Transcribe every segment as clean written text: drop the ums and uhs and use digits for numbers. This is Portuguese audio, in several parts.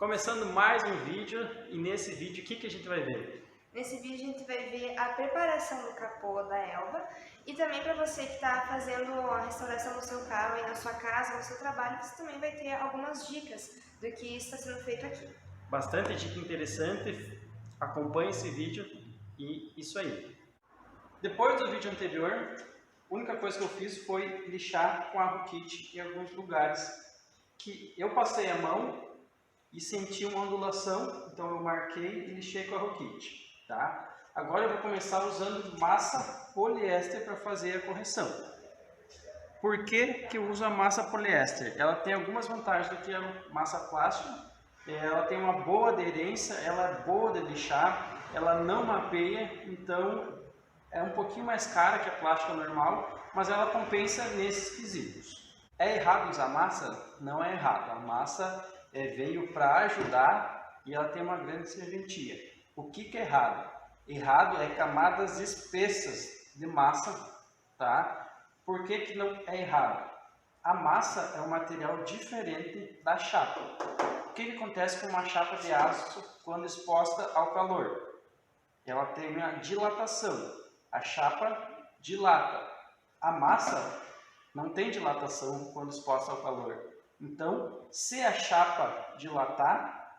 Começando mais um vídeo, e nesse vídeo o que a gente vai ver? Nesse vídeo a gente vai ver a preparação do capô da Elba e também para você que está fazendo a restauração do seu carro aí na sua casa, no seu trabalho, você também vai ter algumas dicas do que está sendo feito aqui. Bastante dica interessante, acompanhe esse vídeo e isso aí. Depois do vídeo anterior, a única coisa que eu fiz foi lixar com a Rokit em alguns lugares que eu passei a mão e senti uma ondulação, então eu marquei e lixei com a Rokit. Tá? Agora eu vou começar usando massa poliéster para fazer a correção. Por que eu uso a massa poliéster? Ela tem algumas vantagens do que a massa plástica. Ela tem uma boa aderência, ela é boa de lixar, ela não mapeia, então é um pouquinho mais cara que a plástica normal, mas ela compensa nesses quesitos. É errado usar massa? Não é errado. A massa veio para ajudar e ela tem uma grande serventia. O que é errado? Errado é camadas espessas de massa, tá? Por que não é errado? A massa é um material diferente da chapa. O que acontece com uma chapa de aço quando exposta ao calor? Ela tem uma dilatação. A chapa dilata. A massa não tem dilatação quando exposta ao calor. Então, se a chapa dilatar,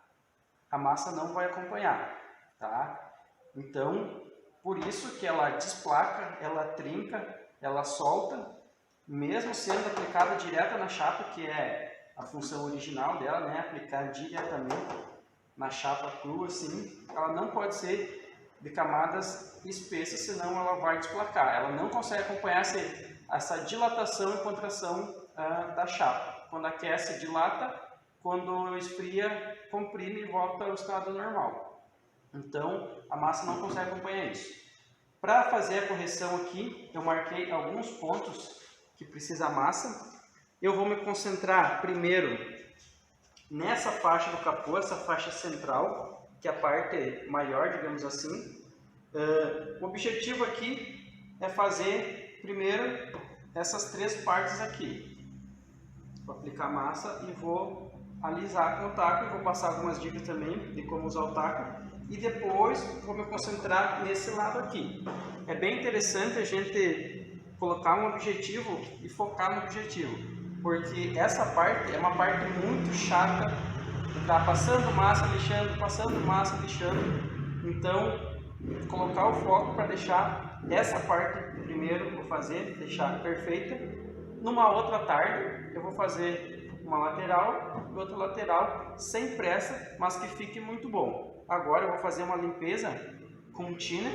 a massa não vai acompanhar, tá? Então, por isso que ela desplaca, ela trinca, ela solta, mesmo sendo aplicada direta na chapa, que é a função original dela, né? Aplicar diretamente na chapa crua, assim, ela não pode ser de camadas espessas, senão ela vai desplacar. Ela não consegue acompanhar essa dilatação e contração da chapa. Quando aquece, dilata, quando esfria, comprime e volta ao estado normal. Então, a massa não consegue acompanhar isso. Para fazer a correção aqui, eu marquei alguns pontos que precisa a massa. Eu vou me concentrar primeiro nessa faixa do capô, essa faixa central, que é a parte maior, digamos assim. O objetivo aqui é fazer primeiro essas três partes aqui. Vou aplicar massa e vou alisar com o taco, e vou passar algumas dicas também de como usar o taco, e depois vou me concentrar nesse lado aqui. É bem interessante a gente colocar um objetivo e focar no objetivo, porque essa parte é uma parte muito chata de estar passando massa, lixando, passando massa, lixando. Então, colocar o foco para deixar essa parte primeiro, vou fazer, deixar perfeita. Numa outra tarde, eu vou fazer uma lateral e outra lateral, sem pressa, mas que fique muito bom. Agora eu vou fazer uma limpeza com um thinner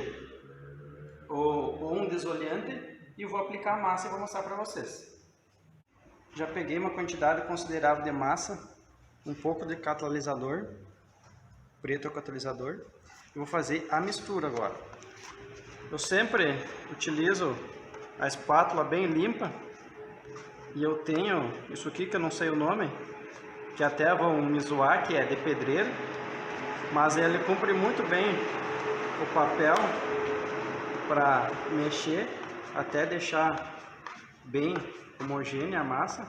ou um desoliante e vou aplicar a massa e vou mostrar para vocês. Já peguei uma quantidade considerável de massa, um pouco de catalisador, preto é o catalisador, e vou fazer a mistura agora. Eu sempre utilizo a espátula bem limpa. E eu tenho isso aqui que eu não sei o nome, que até vão me zoar, que é de pedreiro, mas ele cumpre muito bem o papel para mexer, até deixar bem homogênea a massa.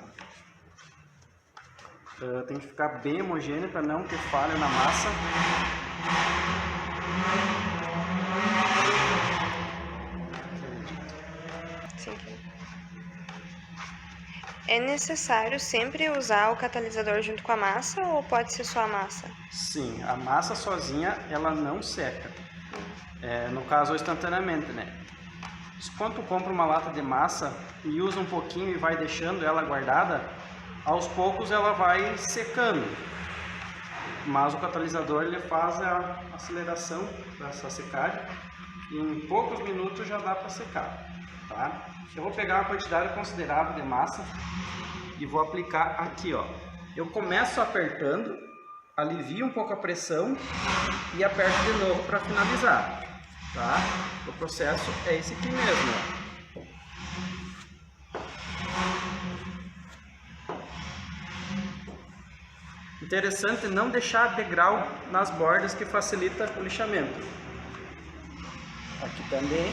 Tem que ficar bem homogênea para não ter falha na massa. É necessário sempre usar o catalisador junto com a massa ou pode ser só a massa? Sim, a massa sozinha ela não seca. No caso, instantaneamente, né? Quando tu compra uma lata de massa e usa um pouquinho e vai deixando ela guardada, aos poucos ela vai secando. Mas o catalisador ele faz a aceleração dessa secagem e em poucos minutos já dá para secar, tá? Eu vou pegar uma quantidade considerável de massa e vou aplicar aqui, ó. Eu começo apertando, alivio um pouco a pressão e aperto de novo para finalizar, tá? O processo é esse aqui mesmo, ó. Interessante não deixar degrau nas bordas, que facilita o lixamento. Aqui também.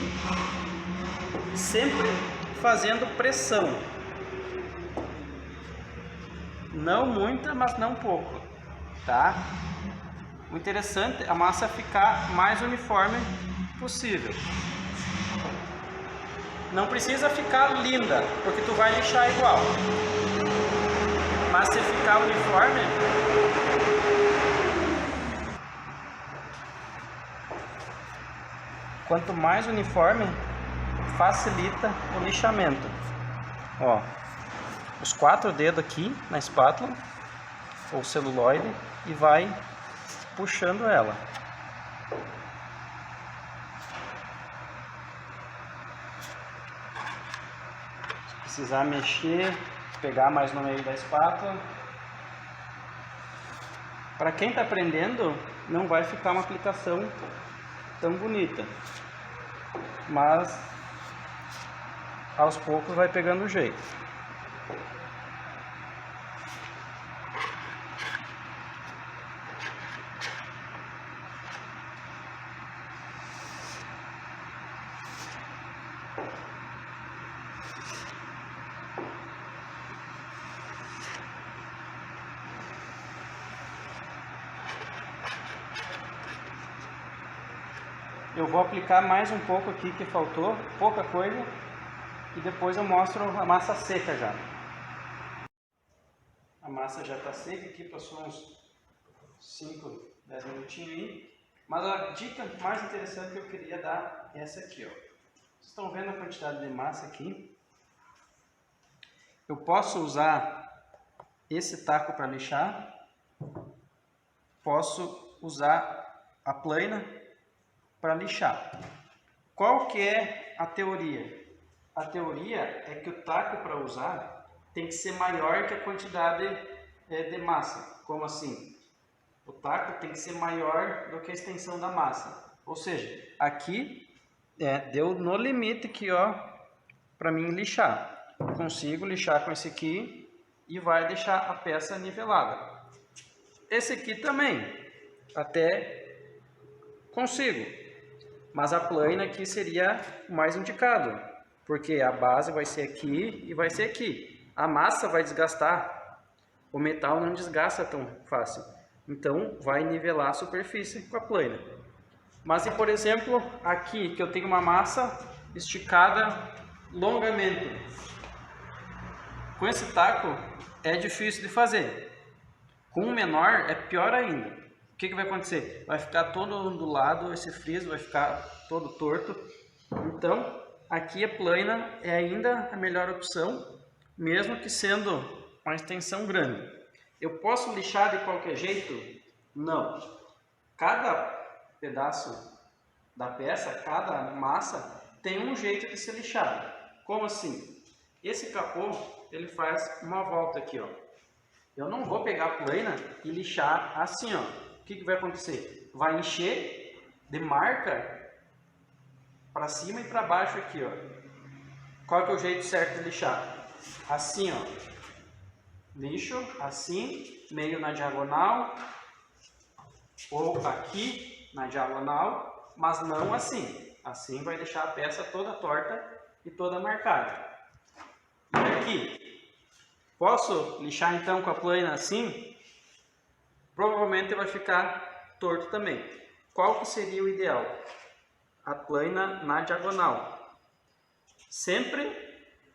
Sempre fazendo pressão. Não muita, mas não pouco. tá? O interessante é a massa ficar mais uniforme possível. Não precisa ficar linda, porque tu vai lixar igual. Mas se ficar uniforme, quanto mais uniforme, facilita o lixamento. Ó, os 4 dedos aqui na espátula ou celuloide e vai puxando ela. Se precisar mexer, pegar mais no meio da espátula. Para quem está aprendendo, não vai ficar uma aplicação tão bonita, mas aos poucos vai pegando o jeito. Eu vou aplicar mais um pouco aqui que faltou, pouca coisa, e depois eu mostro a massa seca já. A massa já está seca aqui, passou uns 5, 10 minutinhos aí. Mas a dica mais interessante que eu queria dar é essa aqui, ó. Vocês estão vendo a quantidade de massa aqui? Eu posso usar esse taco para lixar, posso usar a plaina para lixar. Qual que é a teoria? A teoria é que o taco para usar tem que ser maior que a quantidade de massa. Como assim? O taco tem que ser maior do que a extensão da massa. Ou seja, aqui deu no limite aqui, ó, para mim lixar. Eu consigo lixar com esse aqui e vai deixar a peça nivelada. Esse aqui também, até consigo. Mas a plaina aqui seria o mais indicado, porque a base vai ser aqui e vai ser aqui. A massa vai desgastar, o metal não desgasta tão fácil. Então, vai nivelar a superfície com a plaina. Mas, e por exemplo, aqui que eu tenho uma massa esticada longamente. Com esse taco é difícil de fazer. Com um menor é pior ainda. O que vai acontecer? Vai ficar todo ondulado, esse friso vai ficar todo torto. Então, aqui a plaina é ainda a melhor opção, mesmo que sendo uma extensão grande. Eu posso lixar de qualquer jeito? Não. Cada pedaço da peça, cada massa, tem um jeito de ser lixado. Como assim? Esse capô, ele faz uma volta aqui, ó. Eu não vou pegar a plaina e lixar assim, ó. O que vai acontecer? Vai encher de marca para cima e para baixo aqui, ó. Qual que é o jeito certo de lixar? Assim, ó. Lixo, assim, meio na diagonal, ou aqui na diagonal, mas não assim. Assim vai deixar a peça toda torta e toda marcada. E aqui, posso lixar então com a plaina assim? Provavelmente vai ficar torto também. Qual que seria o ideal? A plaina na diagonal. Sempre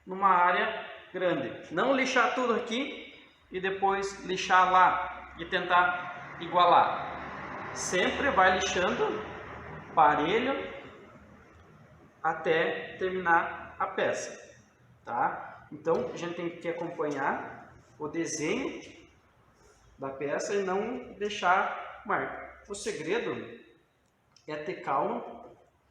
numa área grande. Não lixar tudo aqui e depois lixar lá e tentar igualar. Sempre vai lixando parelho até terminar a peça, tá? Então a gente tem que acompanhar o desenho da peça e não deixar marca. O segredo é ter calma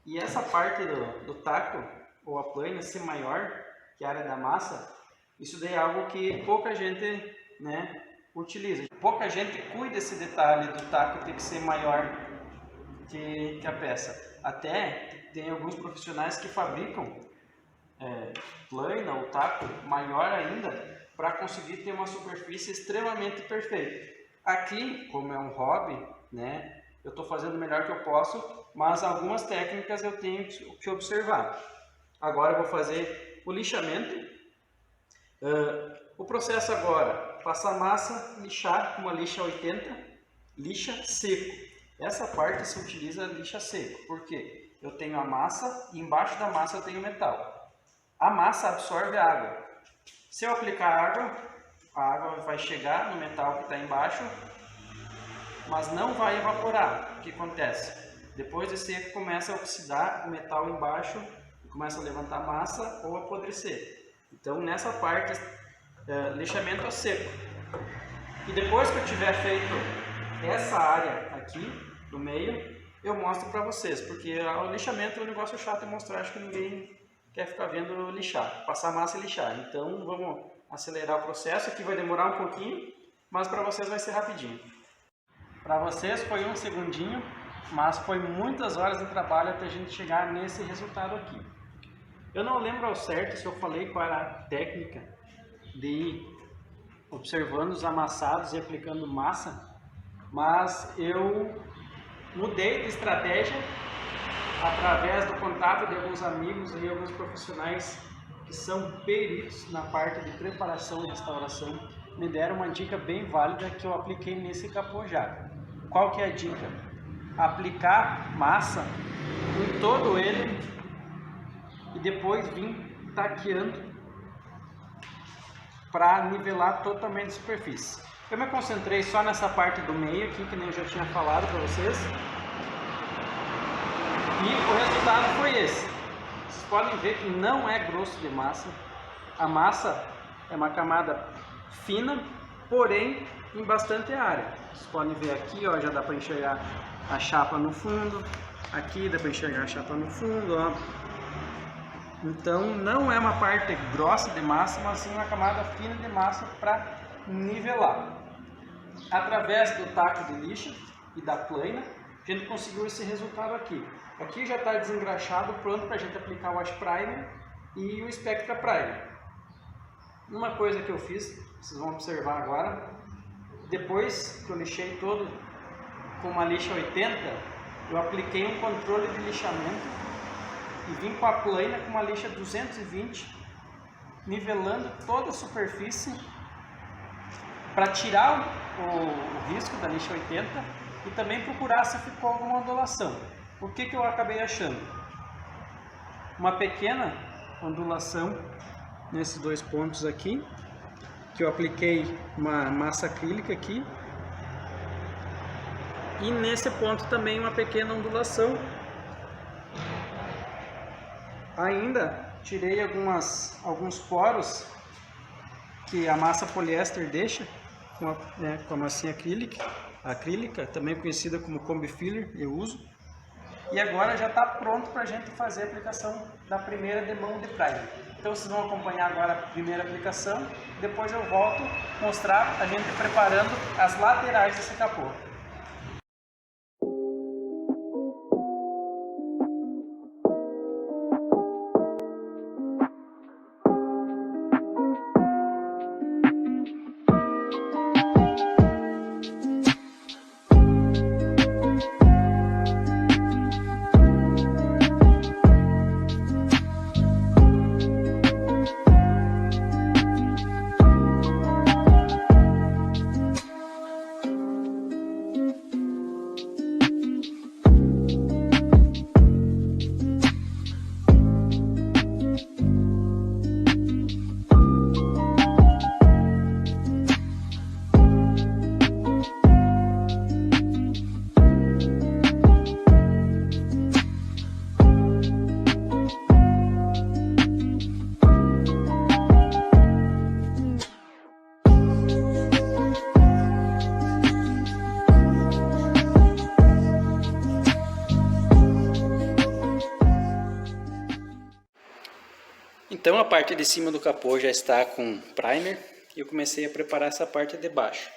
e essa parte do taco ou a plaina ser maior que a área da massa, isso daí é algo que pouca gente, né, utiliza. Pouca gente cuida desse detalhe do taco ter que ser maior que a peça. Até tem alguns profissionais que fabricam plaina ou taco maior ainda para conseguir ter uma superfície extremamente perfeita. Aqui, como é um hobby, né, eu estou fazendo o melhor que eu posso, mas algumas técnicas eu tenho que observar. Agora eu vou fazer o lixamento. O processo agora, passar massa, lixar com uma lixa 80, lixa seco. Essa parte se utiliza lixa seco, porque eu tenho a massa e embaixo da massa eu tenho metal. A massa absorve a água. Se eu aplicar água, a água vai chegar no metal que está embaixo, mas não vai evaporar. O que acontece? Depois de seco começa a oxidar o metal embaixo, começa a levantar massa ou apodrecer. Então nessa parte, lixamento a seco. E depois que eu tiver feito essa área aqui, no meio, eu mostro para vocês, porque o lixamento é um negócio chato de mostrar, acho que ninguém quer ficar vendo lixar, passar massa e lixar. Então vamos acelerar o processo, aqui vai demorar um pouquinho, mas para vocês vai ser rapidinho. Para vocês foi um segundinho, mas foi muitas horas de trabalho até a gente chegar nesse resultado aqui. Eu não lembro ao certo se eu falei qual era a técnica de ir observando os amassados e aplicando massa, mas eu mudei de estratégia através do contato de alguns amigos e alguns profissionais que são peritos na parte de preparação e restauração. Me deram uma dica bem válida que eu apliquei nesse capô já. Qual que é a dica? Aplicar massa em todo ele e depois vir taqueando para nivelar totalmente a superfície. Eu me concentrei só nessa parte do meio aqui, que nem eu já tinha falado para vocês. E o resultado foi esse. Vocês podem ver que não é grosso de massa. A massa é uma camada fina, porém em bastante área. Vocês podem ver aqui, ó, já dá para enxergar a chapa no fundo. Aqui dá para enxergar a chapa no fundo, ó. Então não é uma parte grossa de massa, mas sim uma camada fina de massa para nivelar. Através do taco de lixa e da plana, a gente conseguiu esse resultado aqui. Aqui já está desengraxado, pronto para a gente aplicar o Wash Primer e o Spectra Primer. Uma coisa que eu fiz, vocês vão observar agora, depois que eu lixei todo com uma lixa 80, eu apliquei um controle de lixamento e vim com a plana com uma lixa 220, nivelando toda a superfície para tirar o risco da lixa 80 e também procurar se ficou alguma ondulação. O que eu acabei achando? Uma pequena ondulação nesses dois pontos aqui, que eu apliquei uma massa acrílica aqui, e nesse ponto também uma pequena ondulação. Ainda tirei alguns poros que a massa poliéster deixa com a massinha acrílica, também conhecida como Combi Filler, eu uso. E agora já está pronto para a gente fazer a aplicação da primeira demão de primer. Então vocês vão acompanhar agora a primeira aplicação, depois eu volto mostrar a gente preparando as laterais desse capô. Então a parte de cima do capô já está com primer e eu comecei a preparar essa parte de baixo.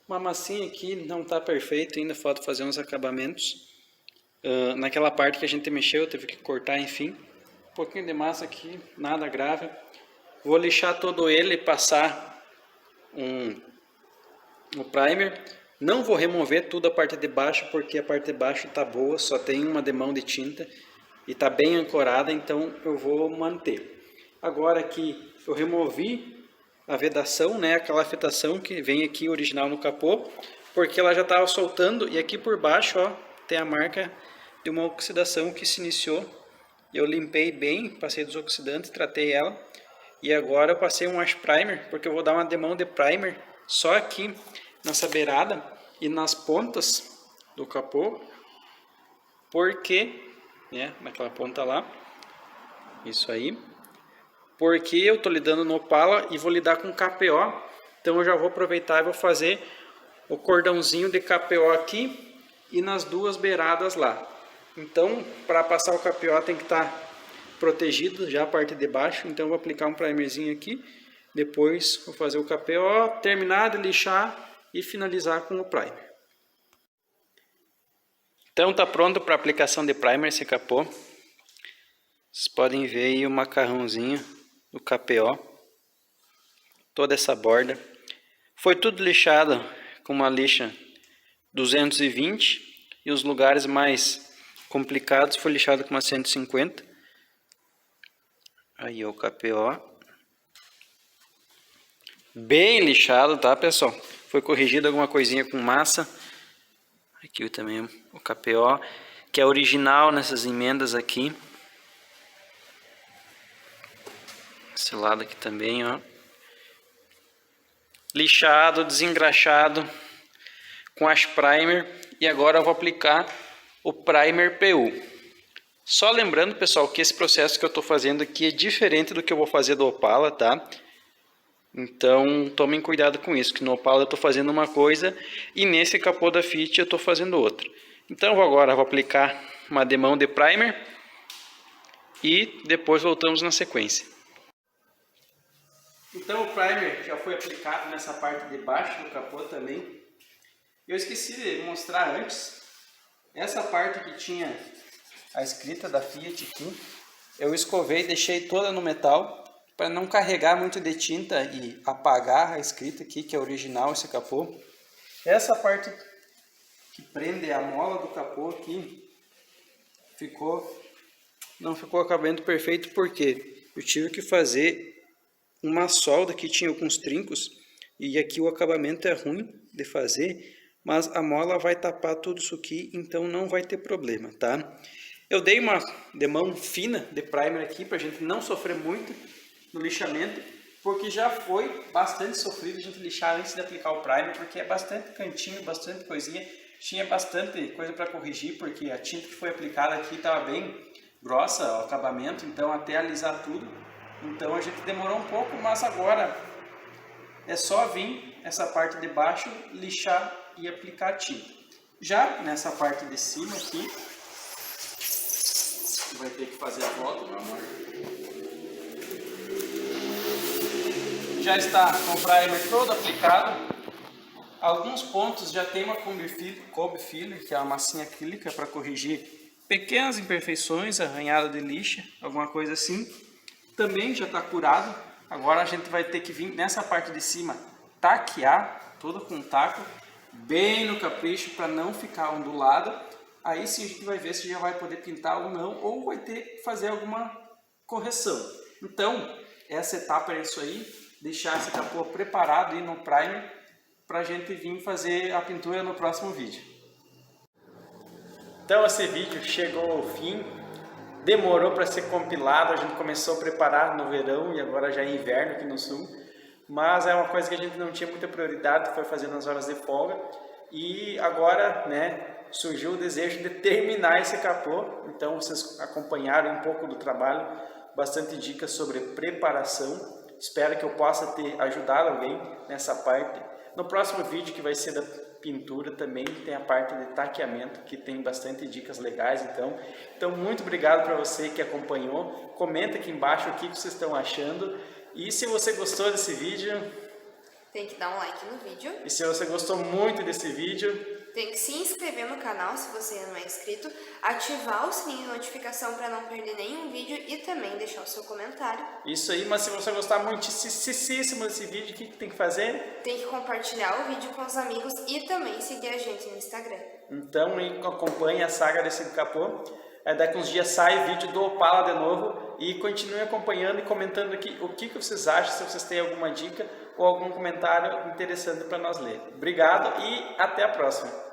Uma massinha aqui não está perfeita, ainda falta fazer uns acabamentos. Naquela parte que a gente mexeu, teve que cortar, enfim. Um pouquinho de massa aqui, nada grave. Vou lixar todo ele e passar o primer. Não vou remover toda a parte de baixo, porque a parte de baixo está boa, só tem uma demão de tinta e está bem ancorada, então eu vou manter. Agora que eu removi a vedação, né, aquela afetação que vem aqui original no capô, porque ela já estava soltando e aqui por baixo, ó, tem a marca de uma oxidação que se iniciou. Eu limpei bem, passei desoxidante, tratei ela e agora eu passei um wash primer, porque eu vou dar uma demão de primer só aqui nessa beirada e nas pontas do capô, porque, né, naquela ponta lá, isso aí, porque eu tô lidando no Opala e vou lidar com KPO, então eu já vou aproveitar e vou fazer o cordãozinho de KPO aqui e nas duas beiradas lá. Então, para passar o KPO tem que estar protegido já a parte de baixo, então eu vou aplicar um primerzinho aqui, depois vou fazer o KPO, terminar de lixar e finalizar com o primer. Então tá pronto para aplicação de primer esse capô. Vocês podem ver aí o macarrãozinho do KPO, toda essa borda. Foi tudo lixado com uma lixa 220 e os lugares mais complicados foi lixado com uma 150. Aí o KPO. Bem lixado, tá, pessoal? Foi corrigido alguma coisinha com massa. Aqui também o KPO, que é original nessas emendas aqui. Esse lado aqui também, ó. Lixado, desengraxado com as primer. E agora eu vou aplicar o primer PU. Só lembrando, pessoal, que esse processo que eu estou fazendo aqui é diferente do que eu vou fazer do Opala, tá? Então, tomem cuidado com isso, que no Opala eu estou fazendo uma coisa e nesse capô da Fit eu estou fazendo outra. Então, agora vou aplicar uma demão de primer e depois voltamos na sequência. Então, o primer já foi aplicado nessa parte de baixo do capô também. Eu esqueci de mostrar antes, essa parte que tinha a escrita da Fiat aqui, eu escovei e deixei toda no metal, para não carregar muito de tinta e apagar a escrita aqui, que é original esse capô. Essa parte que prende a mola do capô aqui, não ficou acabamento perfeito, porque eu tive que fazer uma solda que tinha alguns trincos, e aqui o acabamento é ruim de fazer, mas a mola vai tapar tudo isso aqui, então não vai ter problema, tá? Eu dei uma demão fina de primer aqui, para a gente não sofrer muito no lixamento, porque já foi bastante sofrido a gente lixar antes de aplicar o primer, porque é bastante cantinho, bastante coisinha, tinha bastante coisa para corrigir, porque a tinta que foi aplicada aqui estava bem grossa, o acabamento, então até alisar tudo, então a gente demorou um pouco, mas agora é só vir essa parte de baixo, lixar e aplicar a tinta. Já nessa parte de cima aqui, vai ter que fazer a volta, meu amor. Já está com o primer todo aplicado. Alguns pontos já tem uma Kobe Filler, que é uma massinha acrílica para corrigir pequenas imperfeições, arranhada de lixa, alguma coisa assim. Também já está curado. Agora a gente vai ter que vir nessa parte de cima, taquear, todo com taco, bem no capricho para não ficar ondulado. Aí sim a gente vai ver se já vai poder pintar ou não, ou vai ter que fazer alguma correção. Então, essa etapa é isso aí, deixar esse capô preparado aí no primer, para a gente vir fazer a pintura no próximo vídeo. Então esse vídeo chegou ao fim, demorou para ser compilado, a gente começou a preparar no verão e agora já é inverno aqui no sul, mas é uma coisa que a gente não tinha muita prioridade, foi fazer nas horas de folga e agora, né, surgiu o desejo de terminar esse capô, então vocês acompanharam um pouco do trabalho, bastante dicas sobre preparação, espero que eu possa ter ajudado alguém nessa parte. No próximo vídeo, que vai ser da pintura, também tem a parte de taqueamento, que tem bastante dicas legais, então muito obrigado para você que acompanhou, comenta aqui embaixo o que vocês estão achando, e se você gostou desse vídeo, tem que dar um like no vídeo. E se você gostou muito desse vídeo, tem que se inscrever no canal se você ainda não é inscrito, ativar o sininho de notificação para não perder nenhum vídeo e também deixar o seu comentário. Isso aí, mas se você gostar muitíssimo desse vídeo, o que tem que fazer? Tem que compartilhar o vídeo com os amigos e também seguir a gente no Instagram. Então acompanhe a saga desse capô. Daqui uns dias sai vídeo do Opala de novo e continue acompanhando e comentando aqui o que vocês acham, se vocês têm alguma dica ou algum comentário interessante para nós ler. Obrigado e até a próxima!